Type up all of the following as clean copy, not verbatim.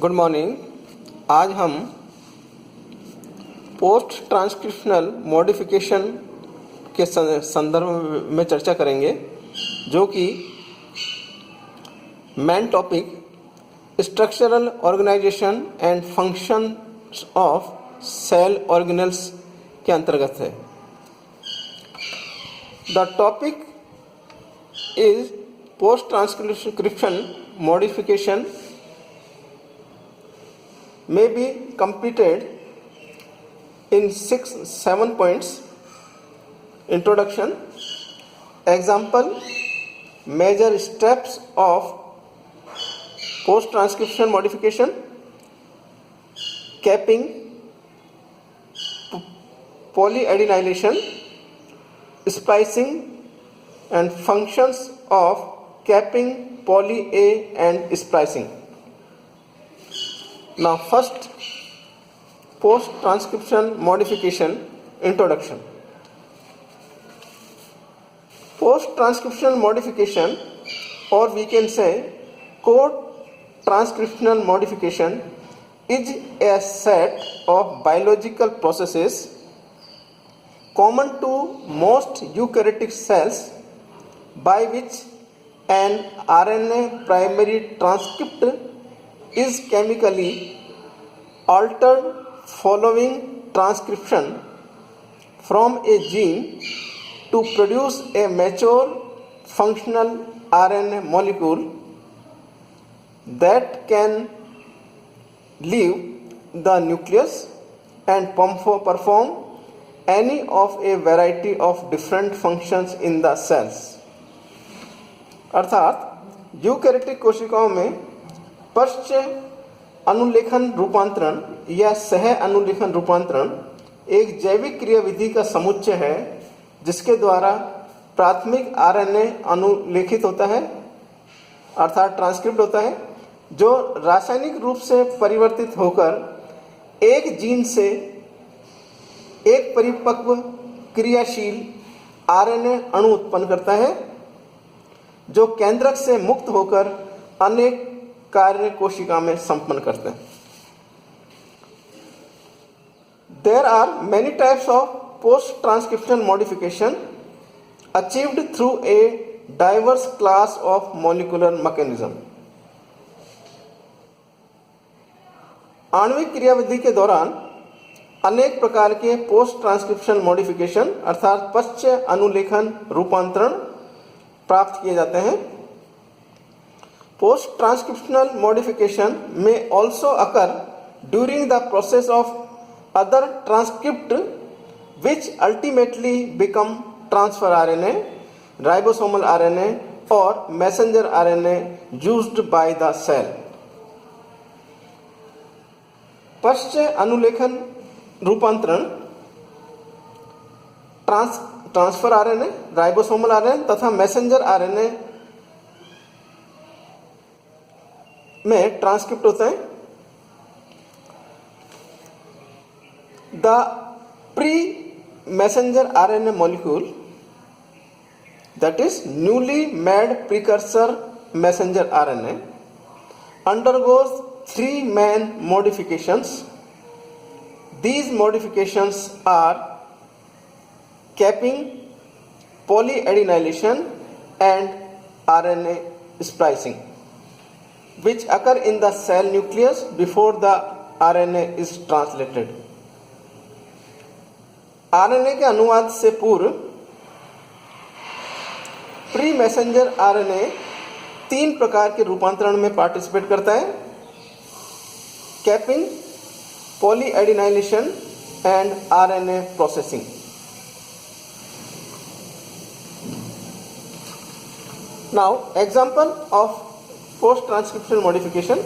Good morning. आज हम post transcriptional modification के संदर्भ में चर्चा करेंगे, जो कि main topic structural organisation and functions of cell organelles के अंतर्गत है। The topic is post transcription modification may be completed in 6-7 points. Introduction, example, major steps of post transcription modification, capping, polyadenylation, splicing and functions of capping, poly A and splicing. Now first, post transcription modification introduction. Post transcription modification, or we can say code transcriptional modification, is a set of biological processes common to most eukaryotic cells by which an RNA primary transcript is chemically altered following transcription from a gene to produce a mature functional RNA molecule that can leave the nucleus and perform any of a variety of different functions in the cells. अर्थात eukaryotic कोशिकाओं में पश्च अनुलेखन रूपांतरण या सह अनुलेखन रूपांतरण एक जैविक क्रियाविधि का समुच्चय है, जिसके द्वारा प्राथमिक आरएनए अनुलेखित होता है, अर्थात ट्रांसक्रिप्ट होता है, जो रासायनिक रूप से परिवर्तित होकर एक जीन से एक परिपक्व क्रियाशील आरएनए अणु उत्पन्न करता है, जो केंद्रक से मुक्त होकर अनेक कार्य कोशिका में संपन्न करते हैं। There are many types of post-transcriptional modification achieved through a diverse class of molecular mechanism. आणविक क्रियाविधि के दौरान अनेक प्रकार के पोस्ट ट्रांसक्रिप्शन मॉडिफिकेशन अर्थात पश्च अनुलेखन रूपांतरण प्राप्त किए जाते हैं। Post transcriptional modification may also occur during the process of other transcript which ultimately become transfer RNA, ribosomal RNA or messenger RNA used by the cell. पश्च अनुलेखन रूपांतरण ट्रांसफर आरएनए, राइबोसोमल आरएनए तथा messenger RNA में transcript होते हैं। The pre messenger RNA molecule, that is newly made precursor messenger RNA, undergoes 3 main modifications. These modifications are capping, polyadenylation and RNA splicing, which occur in the cell nucleus before the RNA is translated. RNA के अनुवाद से पूर्व pre messenger RNA 3 प्रकार के रूपांतरण में participate करता है: capping, polyadenylation and RNA processing. Now, example of post transcriptional modification.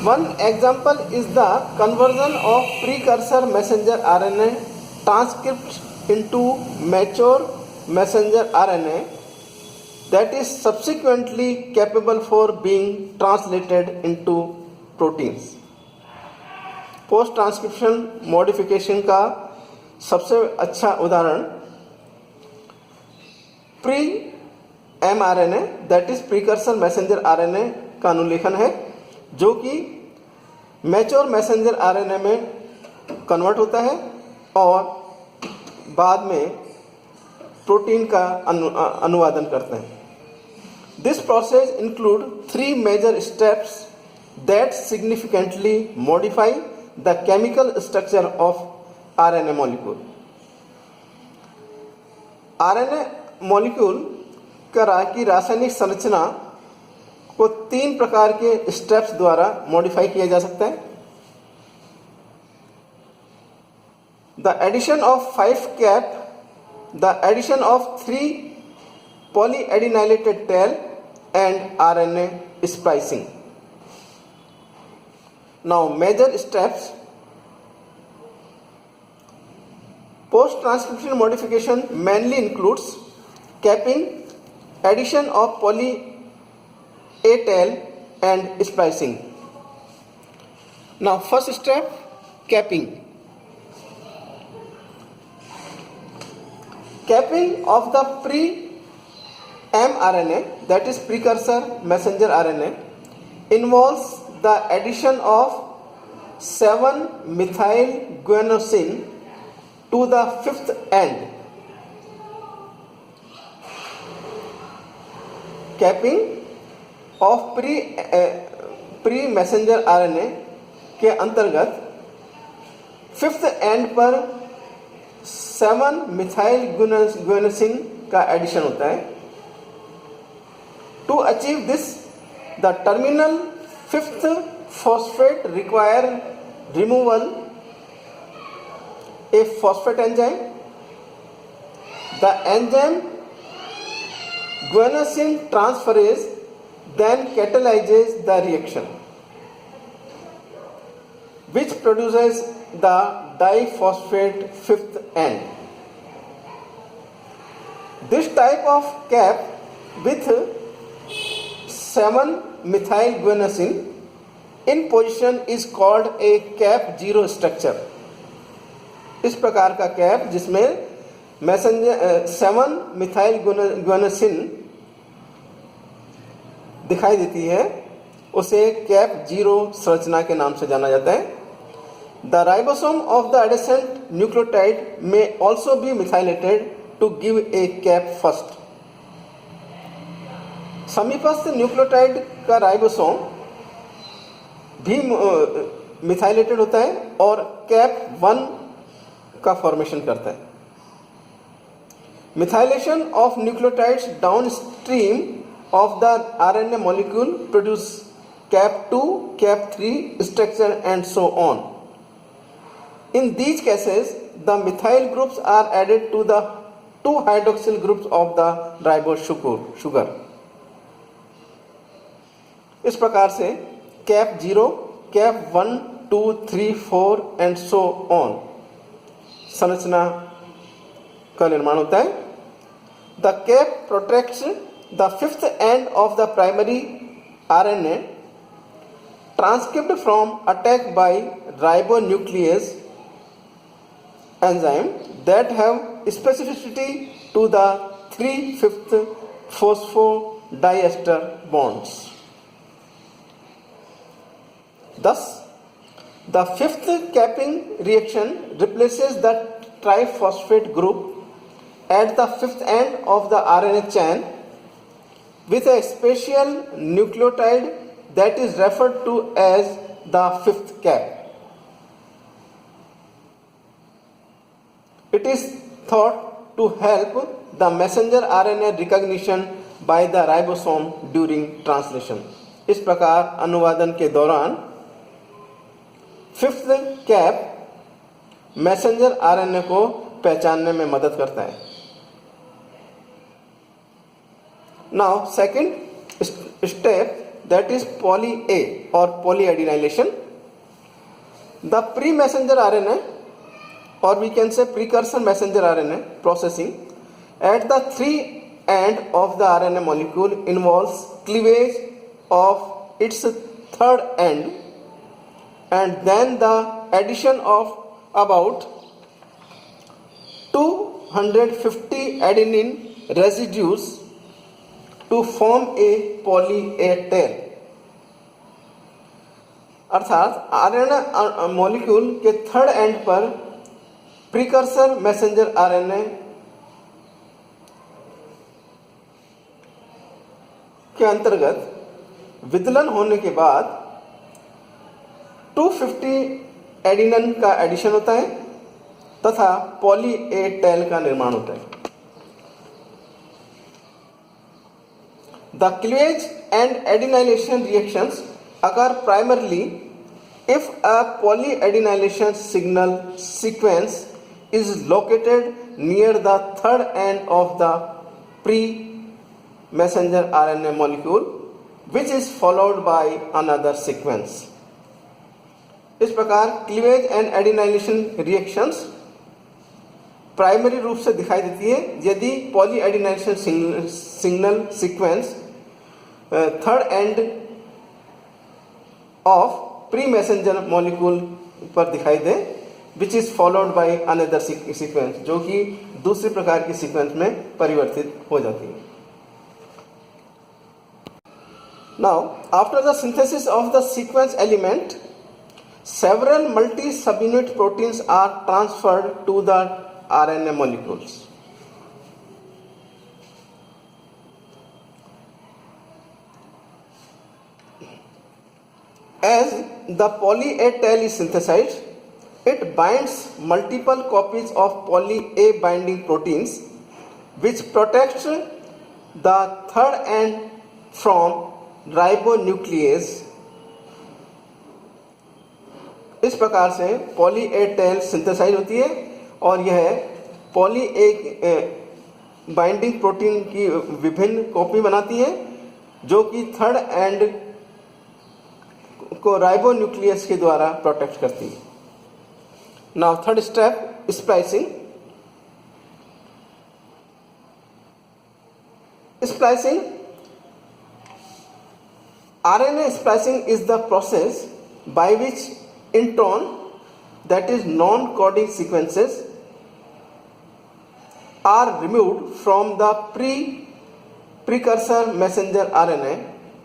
One example is the conversion of precursor messenger RNA transcript into mature messenger RNA that is subsequently capable for being translated into proteins. Post transcription modification का सबसे अच्छा उदाहरण pre mRNA that is precursor messenger RNA का अनुलेखन है, जो कि mature messenger RNA में convert होता है और बाद में प्रोटीन का अनुवादन करते हैं। This process include 3 major steps that significantly modify the chemical structure of RNA molecule. RNA molecule की रासायनिक संरचना को 3 प्रकार के स्टेप्स द्वारा मॉडिफाई किया जा सकता है। The addition of 5 cap, the addition of 3 polyadenylated tail and RNA splicing. Now major steps. Post transcription modification mainly includes capping, addition of poly A tail and splicing. Now first step, capping. Capping of the pre-mRNA, that is precursor messenger RNA, involves the addition of 7-methylguanosine to the 5th end. Capping of pre messenger RNA के अंतर्गत 5th and पर 7-methylguanosine का addition होता है। To achieve this, the terminal 5th phosphate require removal a phosphate enzyme. The enzyme guanosine transferase then catalyzes the reaction, which produces the diphosphate 5th end. This type of cap with 7-methylguanosine in position is called a cap 0 structure. इस प्रकार का cap जिसमें messenger 7-methylguanosine दिखाई देती है उसे cap 0 संरचना के नाम से जाना जाता है। The ribosome of the adjacent nucleotide may also be methylated to give a cap first. समीपस्थ न्यूक्लियोटाइड का राइबोसोम भी मिथाइलेटेड होता है और कैप 1 का फॉर्मेशन करता है। Methylation of nucleotides downstream of the RNA molecule produce cap 2, cap 3 structure and so on. In these cases, the methyl groups are added to the 2 hydroxyl groups of the ribose sugar. इस प्रकार से cap 0, cap 1, 2, 3, 4 and so on संरचना का निर्माण होता है। The cap protects the 5th end of the primary RNA transcript from attack by ribonuclease enzyme that have specificity to the 3/5 phosphodiester bonds. Thus, the 5th capping reaction replaces the triphosphate group at the 5th end of the RNA chain with a special nucleotide that is referred to as the 5th cap. It is thought to help the messenger RNA recognition by the ribosome during translation. इस प्रकार अनुवादन के दौरान 5th cap messenger RNA को पहचानने में मदद करता है। Now second step, that is poly A or polyadenylation. The pre-messenger RNA, or we can say precursor messenger RNA processing at the 3 end of the RNA molecule involves cleavage of its 3rd end and then the addition of about 250 adenine residues to form a poly A tail. अर्थात RNA molecule के third and पर precursor messenger RNA के अंतर्गत विदलन होने के बाद 250 एडिनन का addition होता है तथा पॉली ए टेल का निर्माण होता है। The cleavage and adenylation reactions occur primarily if a polyadenylation signal sequence is located near the third end of the pre-messenger RNA molecule, which is followed by another sequence. इस प्रकार cleavage and adenylation reactions primary रूप से दिखाई देती है यदि polyadenylation signal sequence third end of pre messenger molecule पर दिखाई दे, which is followed by another sequence, जो कि दूसरे प्रकार की सीक्वेंस में परिवर्तित हो जाती है। Now after the synthesis of the sequence element, several multi subunit proteins are transferred to the RNA molecules. As the poly A tail is synthesized, it binds multiple copies of poly A binding proteins, which protects the third end from ribonuclease. इस प्रकार से poly A tell synthesise होती है और यह poly A binding protein की विभिन्न copy बनाती है जो कि थर्ड एंड को राइबोन्यूक्लियस के द्वारा प्रोटेक्ट करती है। Now third step, splicing. Splicing, RNA splicing is the process by which intron, that is non-coding sequences, are removed from the precursor messenger RNA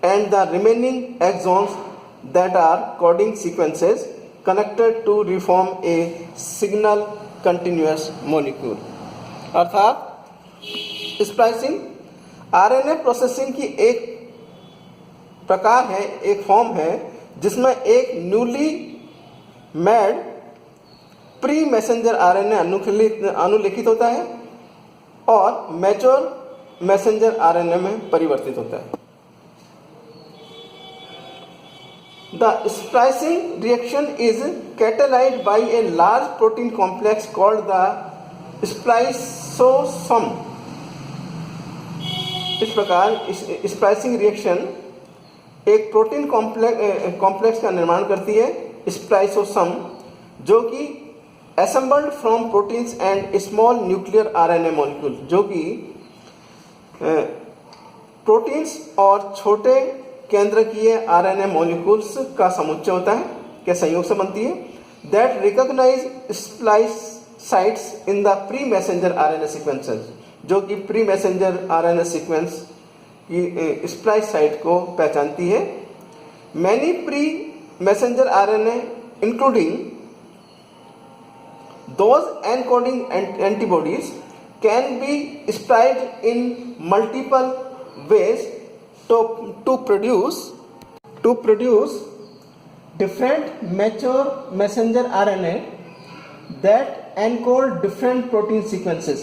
and the remaining exons that are coding sequences connected to reform a signal continuous molecule. अर्थात splicing RNA processing की एक प्रकार है, एक form है जिसमें एक newly made pre messenger RNA अनुलेखित होता है और मैच्योर मैसेंजर आरएनए में परिवर्तित होता है। The splicing reaction is catalysed by a large protein complex called the spliceosome. इस प्रकार स्प्लाइसिंग रिएक्शन एक प्रोटीन कॉम्प्लेक्स का निर्माण करती है, स्प्लाइसोसम, जो कि assembled from proteins and small nuclear RNA molecule, जो कि प्रोटीन्स और छोटे केंद्रकीय आरएनए मॉलिक्यूल्स का समुच्चय होता है, के संयोग से बनती है, that recognise splice sites in the pre messenger RNA sequences, जो कि प्री मैसेंजर आरएनए सीक्वेंस की स्प्लाइस साइट को पहचानती है। Many pre messenger RNA including those encoding antibodies can be spliced in multiple ways to produce different mature messenger RNA that encode different protein sequences.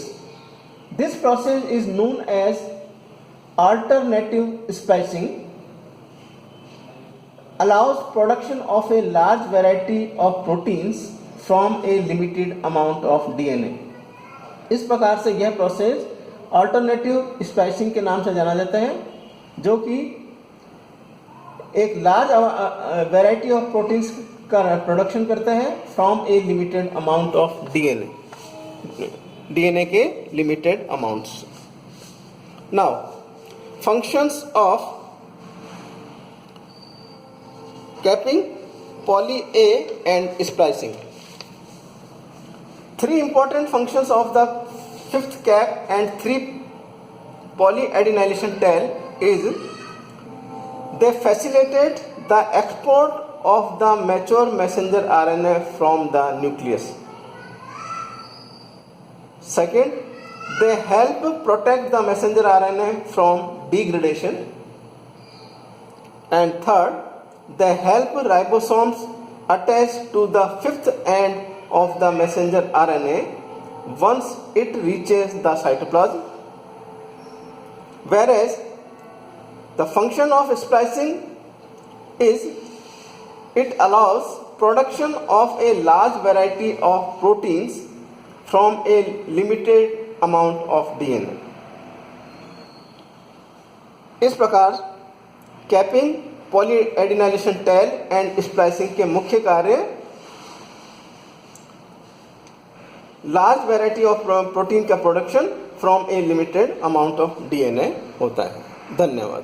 This process is known as alternative splicing, allows production of a large variety of proteins from a limited amount of DNA. इस प्रकार से यह process alternative splicing के नाम से जाना जाता है, जो कि एक लार्ज वैरायटी ऑफ प्रोटीन्स का प्रोडक्शन करता है from a limited amount of DNA के limited amounts. Now functions of capping, poly A and splicing. Three important functions of the fifth cap and 3 polyadenylation tail is they facilitate the export of the mature messenger RNA from the nucleus. Second, they help protect the messenger RNA from degradation. And third, they help ribosomes attach to the fifth end of the messenger RNA once it reaches the cytoplasm. Whereas the function of splicing is it allows production of a large variety of proteins from a limited amount of DNA. इस प्रकार capping, पॉलीएडिनाइलेशन tell and splicing के मुख्य कार्य large variety of protein का production from a limited amount of DNA होता है। धन्यवाद।